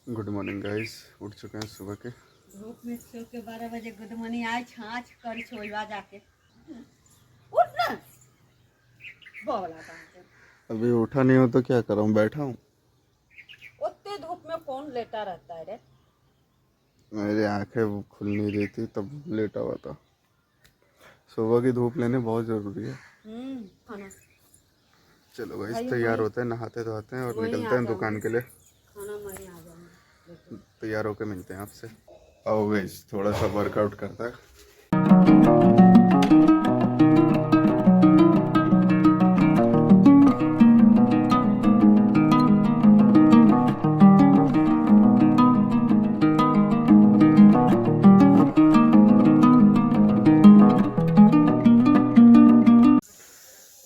Good morning guys, उठ चुके हैं सुबह के। धूप में सो के 12 बजे गुड मॉर्निंग आज छाछ कर छोलवा जाके उठ ना बोला था। अभी उठा नहीं हो तो क्या कर रहा हूँ, बैठा हूँ। उतने धूप में कौन लेटा रहता है रे? मेरी आंखें वो खुल नहीं रही थी तब लेटा हुआ था। सुबह की धूप लेने बहुत ज़रूरी है। खाना चलो गाइस, तैयार होते हैं, नहाते धोते हैं और निकलते हैं दुकान के लिए। खाना मैं आ जाऊंगा। तैयार होके मिलते हैं आपसे। आओ गाइस, थोड़ा सा वर्कआउट करता है।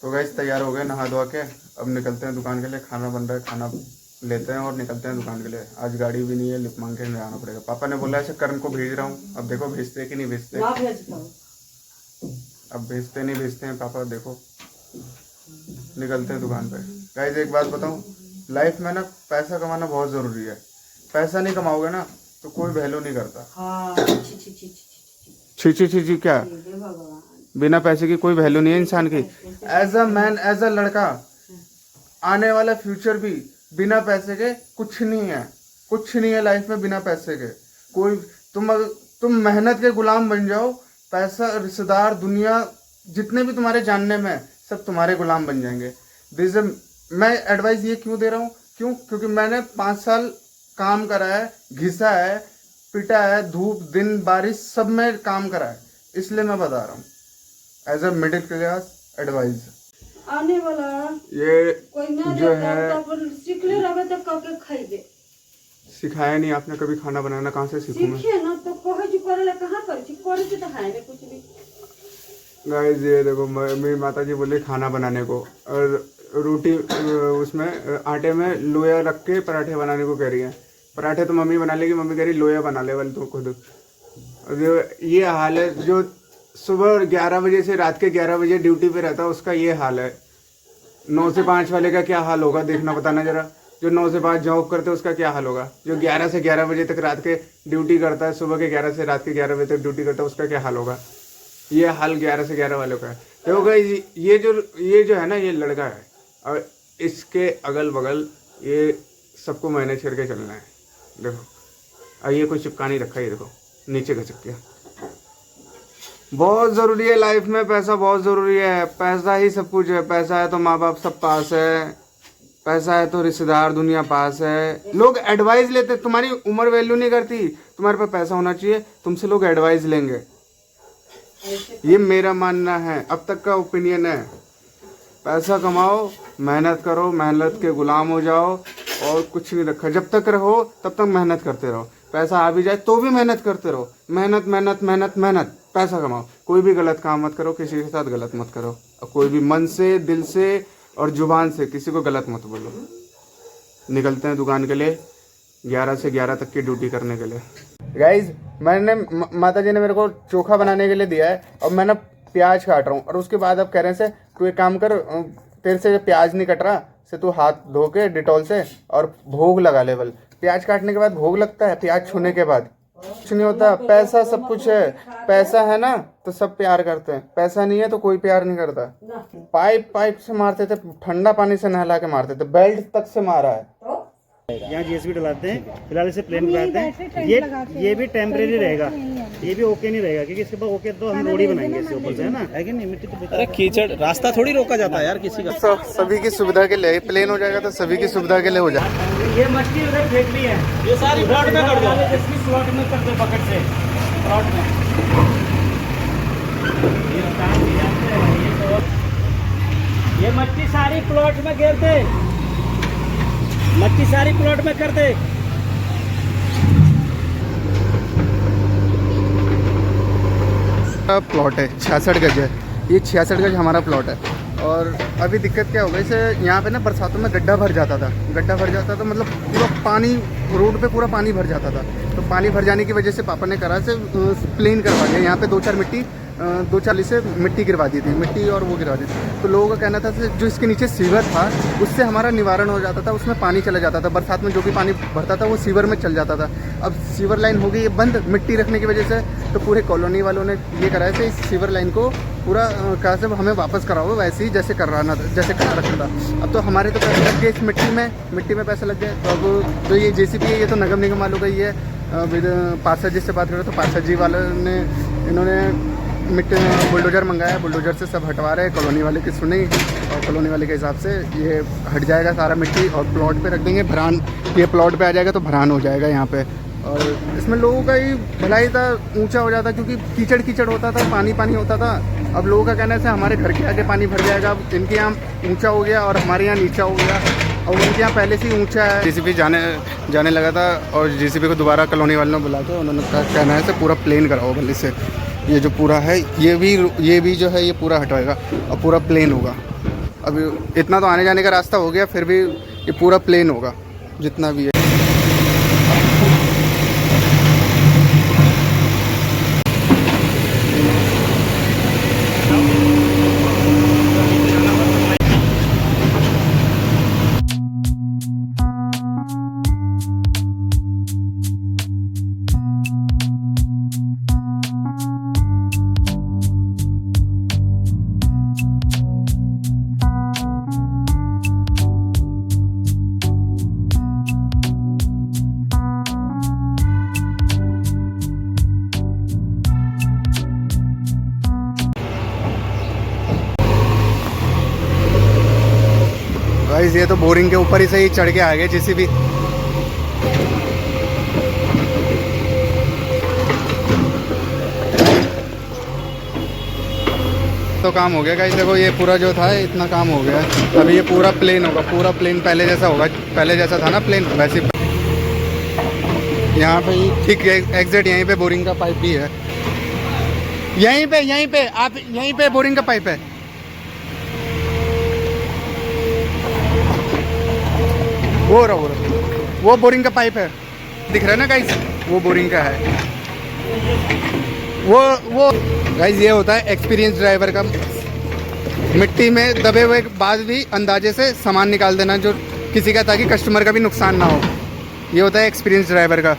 तो गाइस तैयार हो गए नहा धोआ के, अब निकलते हैं दुकान के लिए। खाना बन रहा है, खाना लेते हैं और निकलते हैं दुकान के लिए। आज गाड़ी भी नहीं है, लिफ्ट मांग के जाना पड़ेगा। पापा ने बोला है करण को भेज रहा हूँ, अब देखो भेजते हैं कि नहीं भेजते। अब भेजते नहीं भेजते हैं पापा, देखो। निकलते हैं दुकान पे। गाइस एक बात बताऊँ, लाइफ में ना पैसा कमाना बहुत ज़रूरी है। पैसा नहीं कमाओगे ना तो कोई वैल्यू नहीं करता। छी क्या, बिना पैसे की कोई वैल्यू नहीं है इंसान की। As a man, as a लड़का, आने वाला फ्यूचर भी बिना पैसे के कुछ नहीं है। कुछ नहीं है लाइफ में बिना पैसे के। कोई तुम मेहनत के गुलाम बन जाओ, पैसा, रिश्तेदार, दुनिया जितने भी तुम्हारे जानने में सब तुम्हारे गुलाम बन जाएंगे। मैं एडवाइस ये क्यों दे रहा हूँ, क्योंकि मैंने 5 साल काम करा है, घिसा है, पिटा है, धूप दिन बारिश सब में काम करा है, इसलिए मैं बता रहा हूँ। As a middle class advice आने वाला ये कोई ना जो है, सीखले रहे तो कके खाइबे। सिखाया नहीं आपने कभी खाना बनाना, कहाँ से सीखूं मैं? सीखे ना तो कहे जी करे ला कहां करे छी, करे छी तो है कुछ भी। गाइस ये देखो, मेरी माता जी बोले खाना बनाने को, और रोटी उसमें आटे में लोया रख के पराठे बनाने को कह रही है। पराठे तो मम्मी बना लेगी, मम्मी कह रही लोया बना ले वाले तो खुद। ये हाल है जो सुबह 11 बजे से रात के 11 बजे ड्यूटी पे रहता है, उसका ये हाल है। 9 से 5 वाले का क्या हाल होगा, देखना बताना जरा। जो 9 से 5 जॉब करते हैं उसका क्या हाल होगा। जो 11 से 11 बजे तक रात के ड्यूटी करता है, सुबह के 11 से रात के 11 बजे तक ड्यूटी करता है, उसका क्या हाल होगा। ये हाल 11 से 11 वालों का है। देखो गाइस, ये जो है ना, ये लड़का है और इसके अगल बगल ये सबको मैनेज करके चलना है। देखो, और ये कोई चिपका नहीं रखा, ये देखो नीचे घसक गया। बहुत ज़रूरी है लाइफ में, पैसा बहुत ज़रूरी है। पैसा ही सब कुछ है। पैसा है तो माँ बाप सब पास है, पैसा है तो रिश्तेदार दुनिया पास है। लोग एडवाइस लेते, तुम्हारी उम्र वैल्यू नहीं करती, तुम्हारे पास पैसा होना चाहिए, तुमसे लोग एडवाइस लेंगे। ये मेरा मानना है, अब तक का ओपिनियन है। पैसा कमाओ, मेहनत करो, मेहनत के गुलाम हो जाओ, और कुछ नहीं रखा। जब तक रहो तब तक मेहनत करते रहो। पैसा आ भी जाए तो भी मेहनत करते रहो। मेहनत मेहनत मेहनत मेहनत, पैसा कमाओ। कोई भी गलत काम मत करो, किसी के साथ गलत मत करो, और कोई भी मन से, दिल से और जुबान से किसी को गलत मत बोलो। निकलते हैं दुकान के लिए, 11 से 11 तक की ड्यूटी करने के लिए। गाइज मैंने माता जी ने मेरे को चोखा बनाने के लिए दिया है, और मैं ना प्याज काट रहा हूँ, और उसके बाद अब कह रहे हैं से तू एक काम कर, तेरे से प्याज नहीं कट रहा, से तू हाथ धो के डिटॉल से और भोग लगा लेवल। प्याज काटने के बाद भोग लगता है, प्याज छूने के बाद कुछ नहीं होता। पैसा सब कुछ है। पैसा है ना तो सब प्यार करते हैं, पैसा नहीं है तो कोई प्यार नहीं करता। पाइप से मारते थे, ठंडा पानी से नहला के मारते थे, बेल्ट तक से मारा है। यहाँ जीएसबी डलाते हैं, फिलहाल इसे प्लेन कराते हैं। ये भी टेम्परेरी रहेगा, ये भी ओके नहीं रहेगा, क्योंकि इसके बाद ओके तो हम रोड ही बनाएंगे इसके ऊपर से, है ना। है कि नहीं, मिट्टी तो अरे कीचड़ रास्ता थोड़ी रोका जाता है यार किसी का। सभी की सुविधा के लिए प्लेन हो जाएगा, तो सभी की सुविधा के लिए हो जाएगा। ये मछली उधर फेंकनी है, ये सारी प्लॉट में कर दो, प्लॉट में कर दो, बकेट से प्लॉट में। ये मछली सारी प्लॉट में गिर दे, मच्छी सारी प्लॉट में कर दे। प्लॉट है 66 गज है, ये 66 गज हमारा प्लॉट है। और अभी दिक्कत क्या हो गई, इसे यहाँ पे ना बरसातों में गड्ढा भर जाता था, मतलब पूरा पानी, रोड पे पूरा पानी भर जाता था। तो पानी भर जाने की वजह से पापा ने करा से प्लेन करवा दिया। यहाँ पे 2-4 मिट्टी 2-4 से मिट्टी गिरवा दी थी, मिट्टी और वो गिरवा दी थी। तो लोगों का कहना था कि जो इसके नीचे सीवर था उससे हमारा निवारण हो जाता था, उसमें पानी चला जाता था, बरसात में जो भी पानी भरता था वो सीवर में चल जाता था। अब सीवर लाइन हो गई है बंद मिट्टी रखने की वजह से, तो पूरे कॉलोनी वालों ने ये कराया था इस सीवर लाइन को पूरा कहा से हमें वापस कराओ वैसे ही जैसे करवाना था, जैसे करा रखा था। अब तो हमारे तो पैसे लग गए इस मिट्टी में पैसे लग गए। तो अब तो ये JCB है, ये तो नगर निगम वालों का ही है। पार्षद जी से बात करो तो पार्षद जी वालों ने इन्होंने मिट्टी बुलडोजर मंगाया, बुलडोजर से सब हटवा रहे हैं। कॉलोनी वाले की सुनी और कॉलोनी वाले के हिसाब से ये हट जाएगा सारा मिट्टी और प्लॉट पे रख देंगे भरान। ये प्लॉट पे आ जाएगा तो भरान हो जाएगा यहाँ पे। और इसमें लोगों का ही भलाई था, ऊंचा हो जाता क्योंकि कीचड़ कीचड़ होता था, पानी होता था। अब लोगों का कहना है हमारे घर के आगे पानी भर जाएगा, अब इनके यहाँ ऊंचा हो गया और हमारे यहाँ नीचा हो गया और उनके यहाँ पहले से ही ऊंचा है। JCB जाने लगा था और JCB को दोबारा कॉलोनी वालों ने बुला के उन्होंने कहना है से पूरा प्लेन कराओ गली से। ये जो पूरा है ये भी जो है ये पूरा हटाएगा और पूरा प्लेन होगा। अभी इतना तो आने जाने का रास्ता हो गया, फिर भी ये पूरा प्लेन होगा जितना भी है। गाइस ये तो बोरिंग के ऊपर ही से ही चढ़ के आ गए JCB। तो काम हो गया गाइस, देखो ये पूरा जो था इतना काम हो गया है। अभी ये पूरा प्लेन होगा, पूरा प्लेन पहले जैसा होगा, पहले जैसा था ना प्लेन वैसे। यहाँ पे ठीक एग्जैक्ट यहीं पे बोरिंग का पाइप भी है, यहीं पे आप यहीं पे बोरिंग का पाइप है। वो बोरिंग का पाइप है, दिख रहा है ना गाइस, वो बोरिंग का है। वो गाइस ये होता है एक्सपीरियंस ड्राइवर का, मिट्टी में दबे हुए के बाद भी अंदाजे से सामान निकाल देना जो किसी का, ताकि कस्टमर का भी नुकसान ना हो। ये होता है एक्सपीरियंस ड्राइवर का।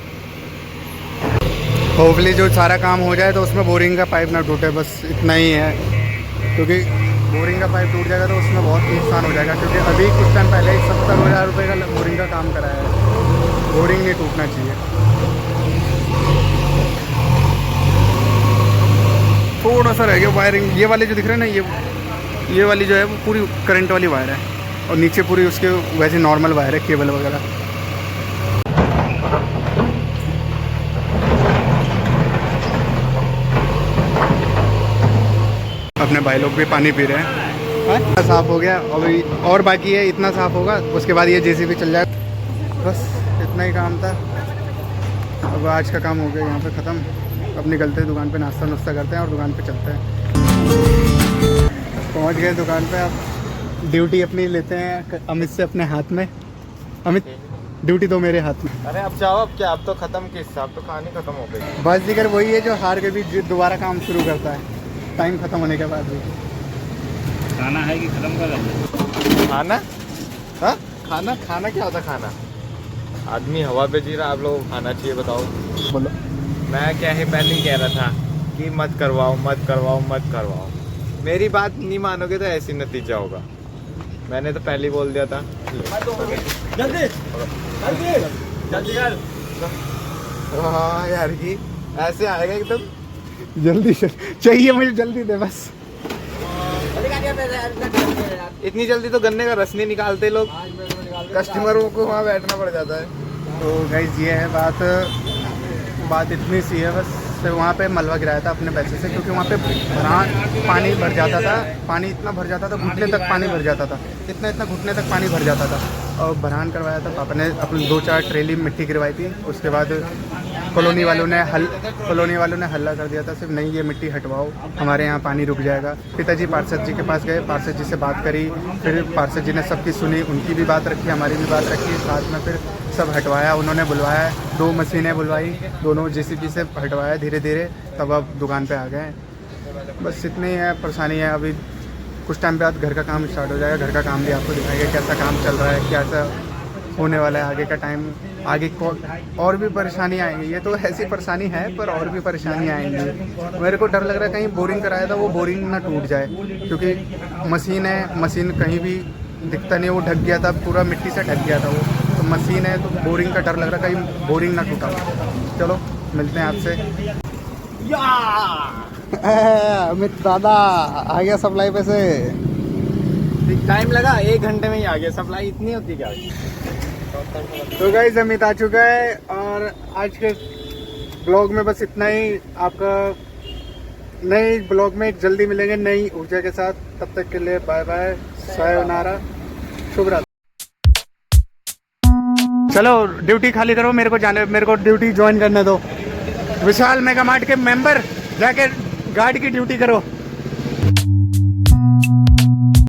होपफुली जो सारा काम हो जाए तो उसमें बोरिंग का पाइप ना टूटे, बस इतना ही है। क्योंकि बोरिंग का पाइप टूट जाएगा तो उसमें बहुत नुकसान हो जाएगा। क्योंकि अभी कुछ टाइम पहले ही 70,000 रुपये का बोरिंग का काम कराया है। बोरिंग नहीं टूटना चाहिए। थोड़ा सा रह गया वायरिंग, ये वाले जो दिख रहे हैं ना, ये वाली जो है वो पूरी करंट वाली वायर है और नीचे पूरी उसके वैसे नॉर्मल वायर है, केबल वगैरह। अपने भाई लोग भी पानी पी रहे हैं। साफ़ हो गया अभी और बाकी है, इतना साफ़ होगा उसके बाद ये JCB चल जाए। बस इतना ही काम था। अब आज का काम हो गया यहाँ पे ख़त्म। अब निकलते हैं दुकान पे, नाश्ता नुश्ता करते हैं और दुकान पे चलते हैं। पहुँच गए दुकान पे। अब ड्यूटी अपनी लेते हैं अमित से अपने हाथ में। अमित ड्यूटी तो मेरे हाथ में। अरे अब जाओ, अब क्या, अब तो खत्म किस्सा, अब तो कहानी खत्म हो गई। बस जिगर वही है जो हार के भी दोबारा काम शुरू करता है टाइम खत्म होने के बाद भी। खाना है कि खत्म कर रहे? खाना? हाँ खाना क्या होता खाना? आदमी हवा पे जी रहा, आप लोगों को खाना चाहिए, बताओ। बोलो। मैं क्या है पहले ही कह रहा था कि मत करवाओ। मेरी बात नहीं मानोगे तो ऐसी नतीजा होगा। मैंने तो पहले ही बोल दिया था। जल्दी कर। हाँ यार की ऐसे आएगा एकदम जल्दी से चाहिए मुझे, जल्दी दे बस। इतनी जल्दी तो गन्ने का रस नहीं निकालते लोग, कस्टमरों को वहाँ बैठना पड़ जाता है। तो गाइस ये है बात इतनी सी है बस। से वहाँ पे मलबा गिराया था अपने पैसे से, क्योंकि वहाँ पे पानी भर जाता था, पानी इतना भर जाता था, घुटने तक पानी भर जाता था, इतना घुटने तक पानी भर जाता था। और भरान करवाया था पापा ने, अपनी 2-4 ट्रेली मिट्टी गिरवाई थी। उसके बाद कॉलोनी वालों ने हल्ला कर दिया था सिर्फ नहीं ये मिट्टी हटवाओ, हमारे यहाँ पानी रुक जाएगा। पिताजी पार्षद जी के पास गए, पार्षद जी से बात करी, फिर पार्षद जी ने सबकी सुनी, उनकी भी बात रखी, हमारी भी बात रखी, साथ में फिर सब हटवाया। उन्होंने बुलवाया, 2 मशीनें बुलवाई, दोनों JCB से हटवाया धीरे धीरे, तब अब दुकान पे आ गए। बस इतनी है परेशानी है। अभी कुछ टाइम बाद घर का काम स्टार्ट हो जाएगा, घर का काम भी आपको दिखाएंगे कैसा काम चल रहा है, कैसा होने वाला है आगे का टाइम। आगे को और भी परेशानी आएंगी, ये तो ऐसी परेशानी है पर और भी परेशानी आएंगी। मेरे को डर लग रहा है कहीं बोरिंग कराया था वो बोरिंग ना टूट जाए, क्योंकि मशीन है, मशीन कहीं भी दिखता नहीं, वो ढक गया था, पूरा मिट्टी से ढक गया था वो, तो मशीन है तो बोरिंग का डर लग रहा है कहीं बोरिंग ना टूटा। चलो मिलते हैं आपसे। अमित दादा आ गया सप्लाई पे से। टाइम लगा, 1 घंटे में ही आ गया। सप्लाई इतनी होती क्या? तो गाइस अमित आ चुका है और आज के ब्लॉग में बस इतना ही। आपका नए ब्लॉग में जल्दी मिलेंगे नई ऊर्जा के साथ। तब तक के लिए बाय बाय, सायोनारा, शुभ रात्रि। चलो ड्यूटी खाली करो, मेरे को जाने, मेरे को ड्यूटी ज्वाइन करने दो। विशाल मेगा मार्ट के मेंबर जाके गार्ड की ड्यूटी करो।